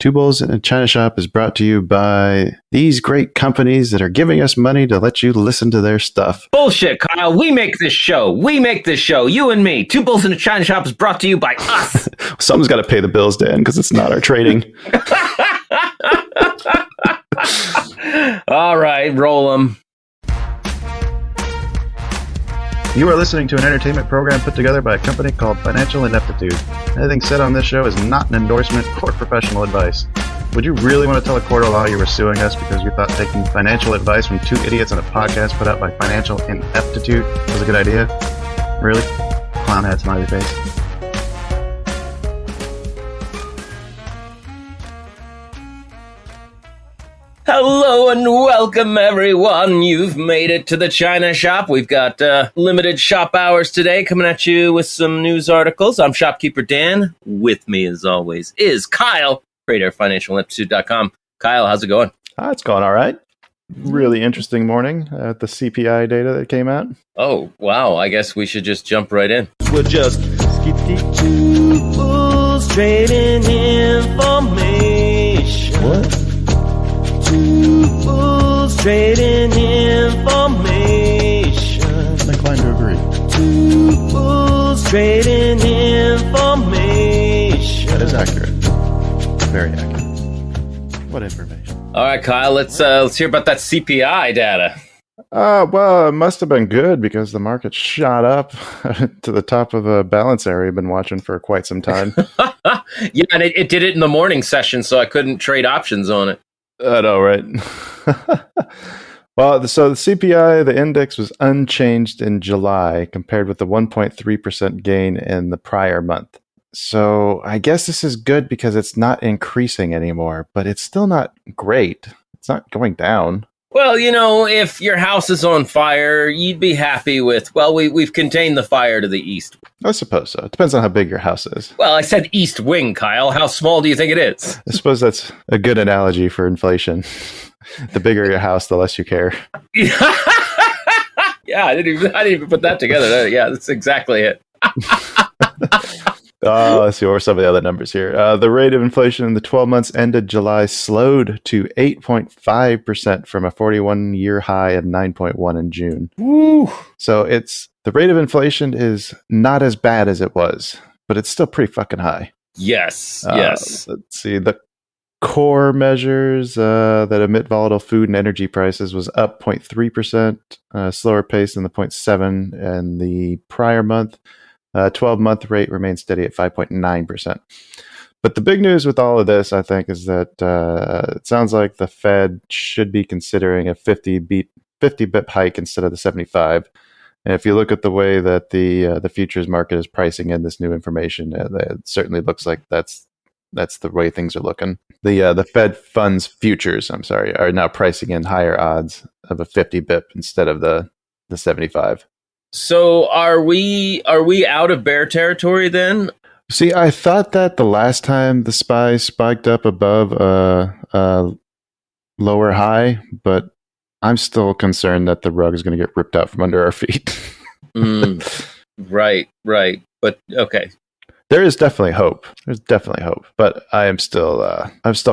Two Bulls in a China Shop is brought to you by these great companies that are giving us money to let you listen to their stuff. Bullshit, Kyle. We make this show. You and me. Two Bulls in a China Shop is brought to you by us. Someone's got to pay the bills, Dan, because it's not our trading. All right, roll them. You are listening to an entertainment program put together by a company called Financial Ineptitude. Anything said on this show is not an endorsement or professional advice. Would you really want to tell a court of law you were suing us because you thought taking financial advice from two idiots on a podcast put out by Financial Ineptitude was a good idea? Really? Clown hat, smiley face. Hello and welcome, everyone. You've made it to the China Shop. We've got limited shop hours today coming at you with some news articles. I'm Shopkeeper Dan. With me, as always, is Kyle, creator of FinancialIneptitude.com. Kyle, how's it going? It's going all right. Really interesting morning at the CPI data that came out. Oh, wow. I guess we should just jump right in. We're just two bulls trading information. What? Two bulls trading information. I'm inclined to agree. Two bulls trading information. That is accurate. Very accurate. What information? All right, Kyle, let's hear about that CPI data. Well, it must have been good because the market shot up to the top of a balance area I've been watching for quite some time. Yeah, and it did it in the morning session, so I couldn't trade options on it. I know, right? Well, so the CPI, the index was unchanged in July compared with the 1.3% gain in the prior month. So I guess this is good because it's not increasing anymore, but it's still not great. It's not going down. Well, you know, if your house is on fire, you'd be happy with, well, we've contained the fire to the east. I suppose so. It depends on how big your house is. Well, I said east wing, Kyle. How small do you think it is? I suppose that's a good analogy for inflation. The bigger your house, the less you care. Yeah, I didn't even put that together. Yeah, that's exactly it. Let's see, what were some of the other numbers here? The rate of inflation in the 12 months ended July slowed to 8.5% from a 41-year high of 9.1 in June. Woo. So the rate of inflation is not as bad as it was, but it's still pretty fucking high. Yes. Let's see, the core measures that emit volatile food and energy prices was up 0.3%, slower pace than the 0.7 in the prior month. 12-month rate remains steady at 5.9%. But the big news with all of this, I think, is that it sounds like the Fed should be considering a 50 bip hike instead of the 75. And if you look at the way that the futures market is pricing in this new information, it certainly looks like that's the way things are looking. The Fed funds futures, are now pricing in higher odds of a 50 bip instead of the 75. So are we out of bear territory then? See, I thought that the last time the SPY spiked up above a lower high, but I'm still concerned that the rug is going to get ripped out from under our feet. Right. But okay. There is definitely hope. But I'm still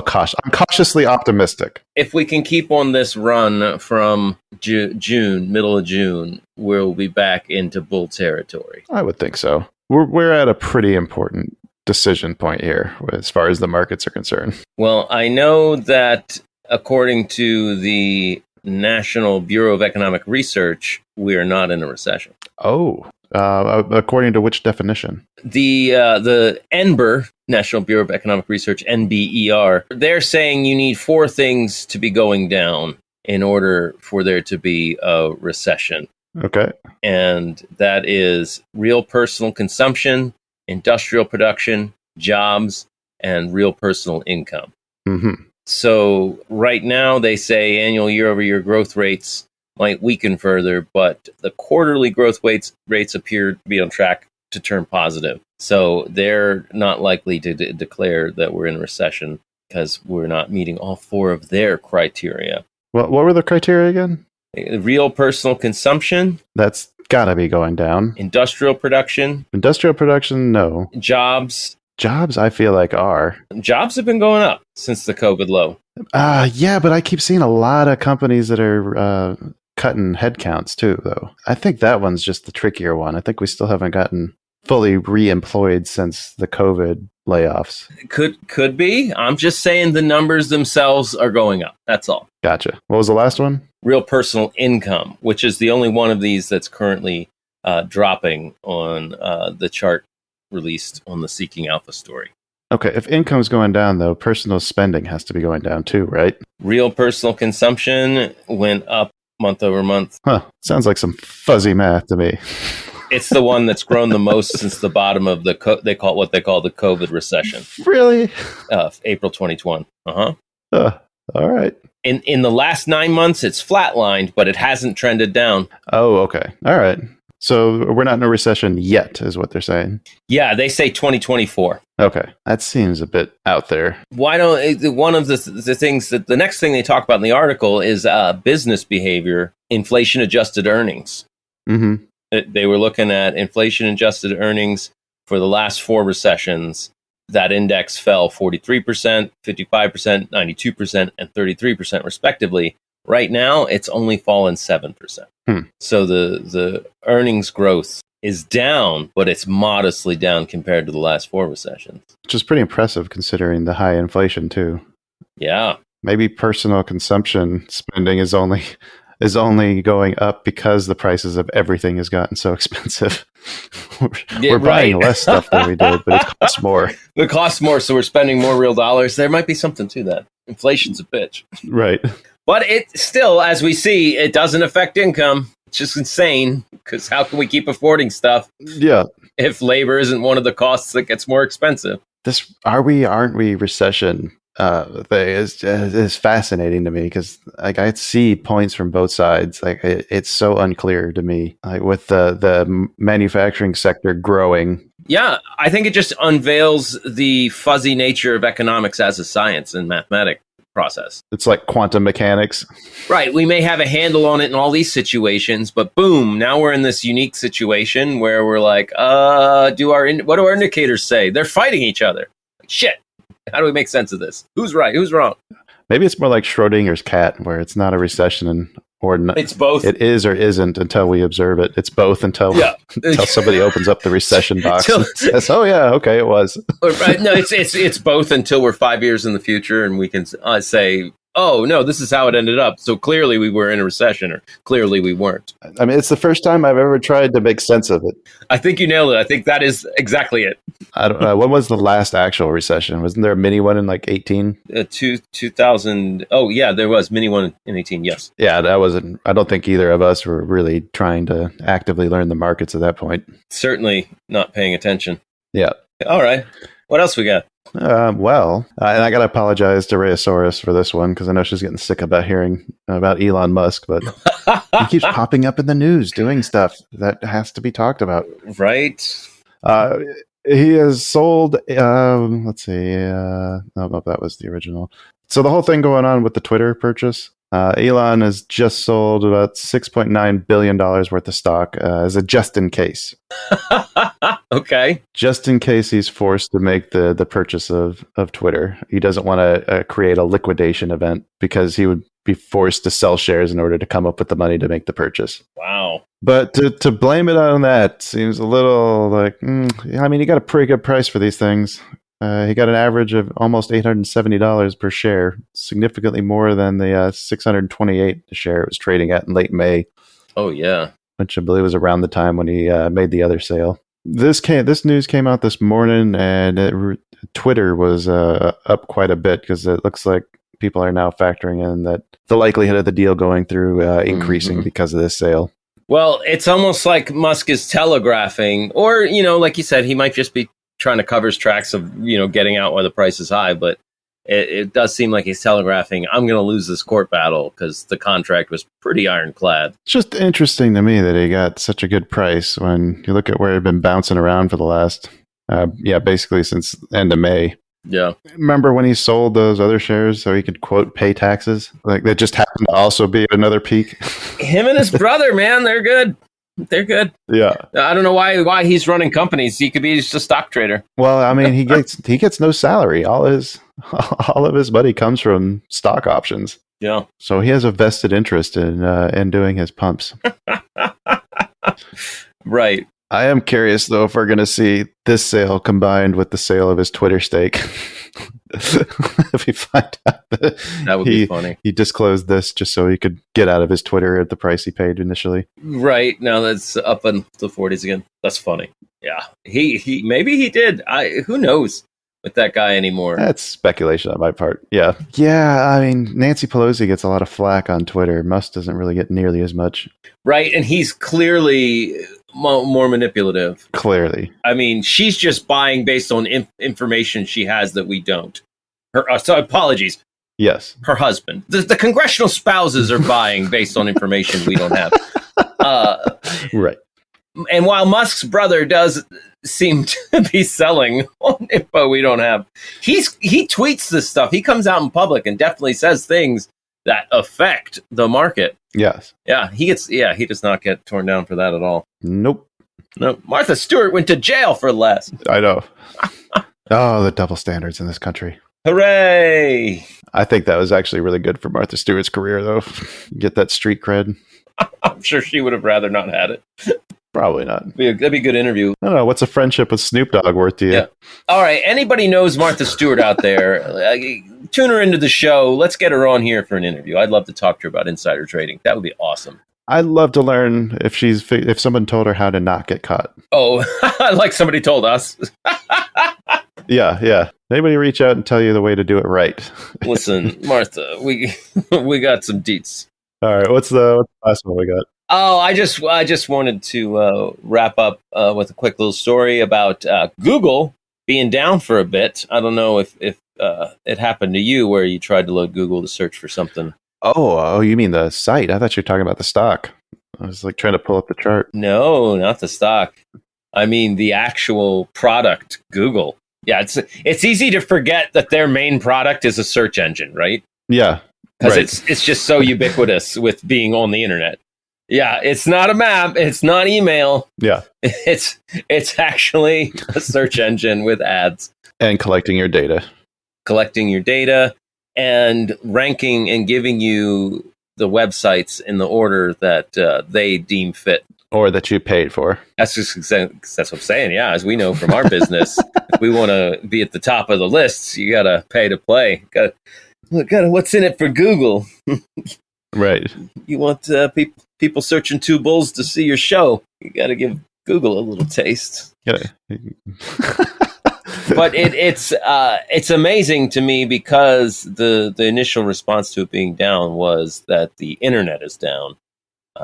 cautious. I'm cautiously optimistic. If we can keep on this run from June, middle of June, we'll be back into bull territory. I would think so. We're at a pretty important decision point here as far as the markets are concerned. Well, I know that according to the National Bureau of Economic Research, we are not in a recession. Oh. According to which definition? The NBER, National Bureau of Economic Research, NBER, they're saying you need four things to be going down in order for there to be a recession. Okay. And that is real personal consumption, industrial production, jobs, and real personal income. Mm-hmm. So right now they say annual year-over-year growth rates might weaken further, but the quarterly growth rates appear to be on track to turn positive. So they're not likely to declare that we're in a recession because we're not meeting all four of their criteria. What were the criteria again? Real personal consumption. That's got to be going down. Industrial production. Industrial production, no. Jobs Jobs, I feel like are. Jobs have been going up since the COVID low. Yeah, but I keep seeing a lot of companies that are cutting headcounts too, though. I think that one's just the trickier one. I think we still haven't gotten fully re-employed since the COVID layoffs. Could be. I'm just saying the numbers themselves are going up. That's all. Gotcha. What was the last one? Real personal income, which is the only one of these that's currently dropping on the chart released on the Seeking Alpha story. Okay, if income's going down, though, personal spending has to be going down too, right? Real personal consumption went up month over month. Huh. Sounds like some fuzzy math to me. It's the one that's grown the most since the bottom of the they call the COVID recession. Really? April 2020. Uh-huh. All right. In the last 9 months, it's flatlined, but it hasn't trended down. Oh, okay. All right. So we're not in a recession yet, is what they're saying. Yeah, they say 2024. Okay, that seems a bit out there. Why don't one of the things that the next thing they talk about in the article is business behavior, inflation adjusted earnings. Mm-hmm. They were looking at inflation adjusted earnings for the last 4 recessions. That index fell 43%, 55%, 92%, and 33% respectively. Right now, it's only fallen 7%. So the earnings growth is down, but it's modestly down compared to the last 4 recessions. Which is pretty impressive considering the high inflation too. Yeah. Maybe personal consumption spending is only going up because the prices of everything has gotten so expensive. We're buying less stuff than we did, but it costs more. It costs more, so we're spending more real dollars. There might be something to that. Inflation's a bitch. Right. But it still, as we see, it doesn't affect income. It's just insane, because how can we keep affording stuff? Yeah. If labor isn't one of the costs that gets more expensive. This aren't we recession thing is fascinating to me, because like I see points from both sides. Like it's so unclear to me. Like with the manufacturing sector growing. Yeah, I think it just unveils the fuzzy nature of economics as a science and mathematics process. It's like quantum mechanics. Right. We may have a handle on it in all these situations, but boom, now we're in this unique situation where we're like, what do our indicators say? They're fighting each other. Like, shit. How do we make sense of this? Who's right? Who's wrong? Maybe it's more like Schrodinger's cat, where it's not a recession it's both. It is or isn't until we observe it. It's both until somebody opens up the recession box and says, "Oh yeah, okay, it was." Right? No, it's both until we're 5 years in the future and we can say, "Oh no, this is how it ended up." So clearly we were in a recession, or clearly we weren't. I mean, it's the first time I've ever tried to make sense of it. I think you nailed it. I think that is exactly it. I don't know. When was the last actual recession? Wasn't there a mini one in like 18? 2000. Oh yeah, there was mini one in 18. Yes. Yeah, that wasn't. I don't think either of us were really trying to actively learn the markets at that point. Certainly not paying attention. Yeah. All right. What else we got? And I got to apologize to Rheosaurus for this one, because I know she's getting sick about hearing about Elon Musk, but he keeps popping up in the news doing stuff that has to be talked about. Right. He has sold, let's see, I don't know if that was the original. So the whole thing going on with the Twitter purchase, Elon has just sold about $6.9 billion worth of stock as a just in case. Okay. Just in case he's forced to make the purchase of Twitter. He doesn't want to create a liquidation event, because he would be forced to sell shares in order to come up with the money to make the purchase. Wow. But to blame it on that seems a little like, I mean, he got a pretty good price for these things. He got an average of almost $870 per share, significantly more than the $628 a share it was trading at in late May. Oh, yeah. Which I believe was around the time when he made the other sale. This news came out this morning, and Twitter was up quite a bit, because it looks like people are now factoring in that the likelihood of the deal going through increasing because of this sale. Well, it's almost like Musk is telegraphing, or, like you said, he might just be trying to cover his tracks of, getting out while the price is high. But it does seem like he's telegraphing, I'm going to lose this court battle, because the contract was pretty ironclad. It's just interesting to me that he got such a good price when you look at where it had been bouncing around for the last, basically since end of May. Yeah. Remember when he sold those other shares so he could, quote, pay taxes? Like, that just happened to also be at another peak. Him and his brother, man, they're good. They're good. Yeah. I don't know why he's running companies. He could be just a stock trader. Well, I mean, he gets no salary. All of his money comes from stock options. Yeah. So he has a vested interest in doing his pumps. Right. I am curious though if we're going to see this sale combined with the sale of his Twitter stake. If we find out That would be funny. He disclosed this just so he could get out of his Twitter at the price he paid initially. Right. Now that's up in the 40s again. That's funny. Yeah. He maybe he did. Who knows with that guy anymore. That's speculation on my part. Yeah. Yeah, I mean, Nancy Pelosi gets a lot of flack on Twitter. Musk doesn't really get nearly as much. Right. And he's clearly more manipulative. Clearly. I mean, she's just buying based on information she has that we don't. So apologies. Yes. Her husband. The congressional spouses are buying based on information we don't have. Right. And while Musk's brother does seem to be selling on info we don't have, he tweets this stuff. He comes out in public and definitely says things that affect the market. Yes. Yeah, he does not get torn down for that at all. Nope. No, Martha Stewart went to jail for less. I know. Oh, the double standards in this country. Hooray! I think that was actually really good for Martha Stewart's career, though. Get that street cred. I'm sure she would have rather not had it. Probably not. That'd be a good interview. I don't know. What's a friendship with Snoop Dogg worth to you? Yeah. All right. Anybody knows Martha Stewart out there? Tune her into the show. Let's get her on here for an interview. I'd love to talk to her about insider trading. That would be awesome. I'd love to learn if someone told her how to not get caught. Oh, like somebody told us. Yeah. Anybody reach out and tell you the way to do it right? Listen, Martha, we got some deets. All right. What's the last one we got? Oh, I just wanted to wrap up with a quick little story about Google being down for a bit. I don't know if it happened to you where you tried to load Google to search for something. Oh, you mean the site? I thought you were talking about the stock. I was like trying to pull up the chart. No, not the stock. I mean the actual product, Google. Yeah, it's easy to forget that their main product is a search engine, right? Yeah, because right. it's just so ubiquitous with being on the internet. Yeah, it's not a map. It's not email. Yeah, it's actually a search engine with ads and collecting your data, and ranking and giving you the websites in the order that they deem fit. Or that you paid for. That's what I'm saying. Yeah, as we know from our business, if we want to be at the top of the lists, you got to pay to play. Got what's in it for Google? Right. You want people searching two bulls to see your show. You got to give Google a little taste. Yeah. But it's amazing to me because the initial response to it being down was that the internet is down.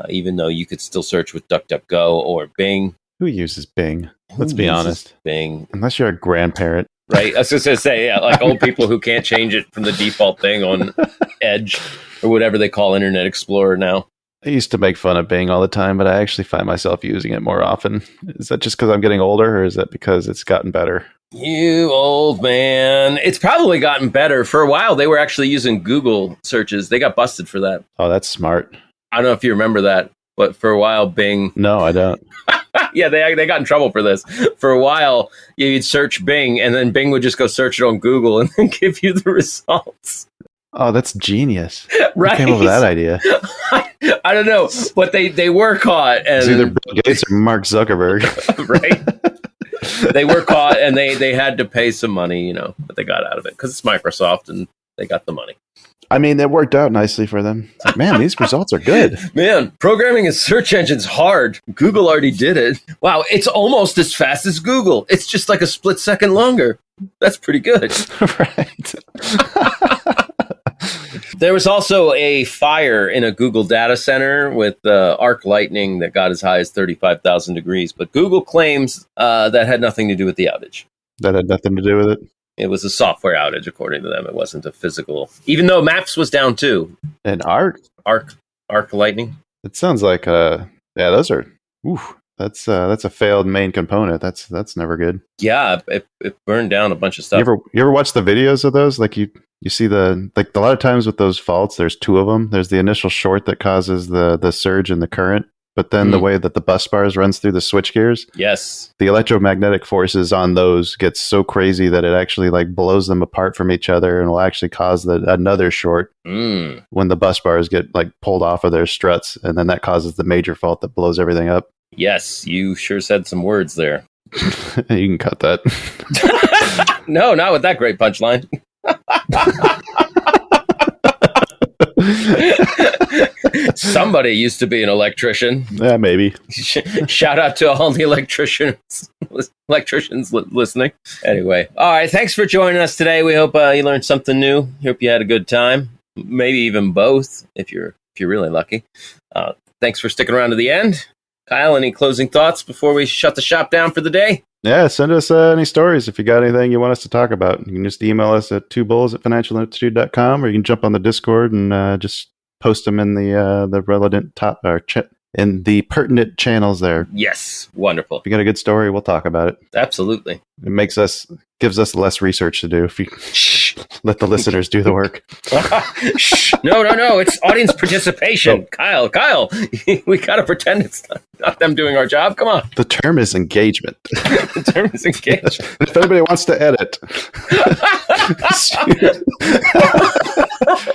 Even though you could still search with DuckDuckGo or Bing. Who uses Bing? Let's be honest. Bing. Unless you're a grandparent. Right. I was just going to say, yeah, like old people who can't change it from the default thing on Edge or whatever they call Internet Explorer now. I used to make fun of Bing all the time, but I actually find myself using it more often. Is that just because I'm getting older, or is that because it's gotten better? You old man. It's probably gotten better. For a while, they were actually using Google searches. They got busted for that. Oh, that's smart. I don't know if you remember that, but for a while, Bing... No, I don't. Yeah, they got in trouble for this. For a while, you'd search Bing, and then Bing would just go search it on Google and then give you the results. Oh, that's genius. Right? Who came up with that idea? I don't know, but they were caught. And it's either Bill Gates or Mark Zuckerberg. Right? They were caught, and they had to pay some money, but they got out of it because it's Microsoft, and they got the money. I mean, it worked out nicely for them. It's like, man, these results are good. Man, programming a search engine's hard. Google already did it. Wow, it's almost as fast as Google. It's just like a split second longer. That's pretty good. Right. There was also a fire in a Google data center with arc lightning that got as high as 35,000 degrees. But Google claims that had nothing to do with the outage. That had nothing to do with it? It was a software outage, according to them. It wasn't a physical, even though Maps was down too. And arc lightning. It sounds like those are. That's a failed main component. That's never good. Yeah, it burned down a bunch of stuff. You ever watch the videos of those? Like you see a lot of times with those faults, there's two of them. There's the initial short that causes the surge in the current. but then the way that the bus bars runs through the switch gears, Yes. the electromagnetic forces on those get so crazy that it actually like blows them apart from each other and will actually cause another short when the bus bars get like pulled off of their struts, and then that causes the major fault that blows everything up. Yes, you sure said some words there. You can cut that. No, not with that great punchline. Somebody used to be an electrician. Yeah, maybe. Shout out to all the electricians listening. Anyway, all right. Thanks for joining us today. We hope you learned something new. Hope you had a good time. Maybe even both, if you're really lucky. Thanks for sticking around to the end. Kyle, any closing thoughts before we shut the shop down for the day? Yeah, send us any stories if you got anything you want us to talk about. You can just email us at twobulls@financialinstitute.com, or you can jump on the Discord and just post them in the relevant in the pertinent channels there. Yes, wonderful. If you got a good story, we'll talk about it. Absolutely. It gives us less research to do if you let the listeners do the work. No. It's audience participation. No. Kyle, we got to pretend it's not them doing our job. Come on. The term is engagement. The term is engagement. If anybody wants to edit.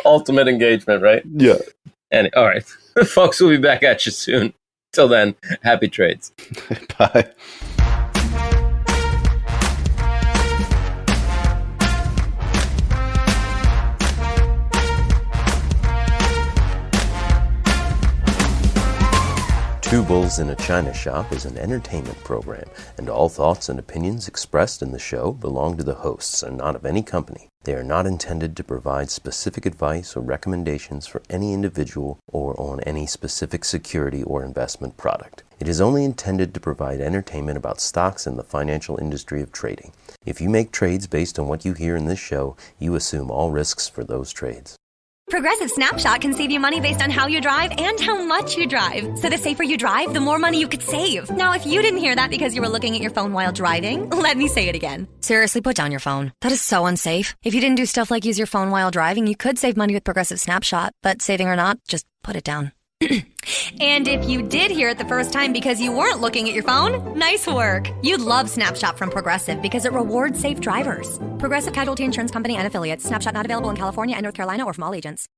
Ultimate engagement, right? Yeah. All right. Folks, we'll be back at you soon. Till then, happy trades. Bye. Two Bulls in a China Shop is an entertainment program, and all thoughts and opinions expressed in the show belong to the hosts and not of any company. They are not intended to provide specific advice or recommendations for any individual or on any specific security or investment product. It is only intended to provide entertainment about stocks in the financial industry of trading. If you make trades based on what you hear in this show, you assume all risks for those trades. Progressive Snapshot can save you money based on how you drive and how much you drive. So the safer you drive, the more money you could save. Now, if you didn't hear that because you were looking at your phone while driving, let me say it again. Seriously, put down your phone. That is so unsafe. If you didn't do stuff like use your phone while driving, you could save money with Progressive Snapshot. But saving or not, just put it down. And if you did hear it the first time because you weren't looking at your phone, nice work. You'd love Snapshot from Progressive because it rewards safe drivers. Progressive Casualty Insurance Company and affiliates. Snapshot not available in California and North Carolina or from all agents.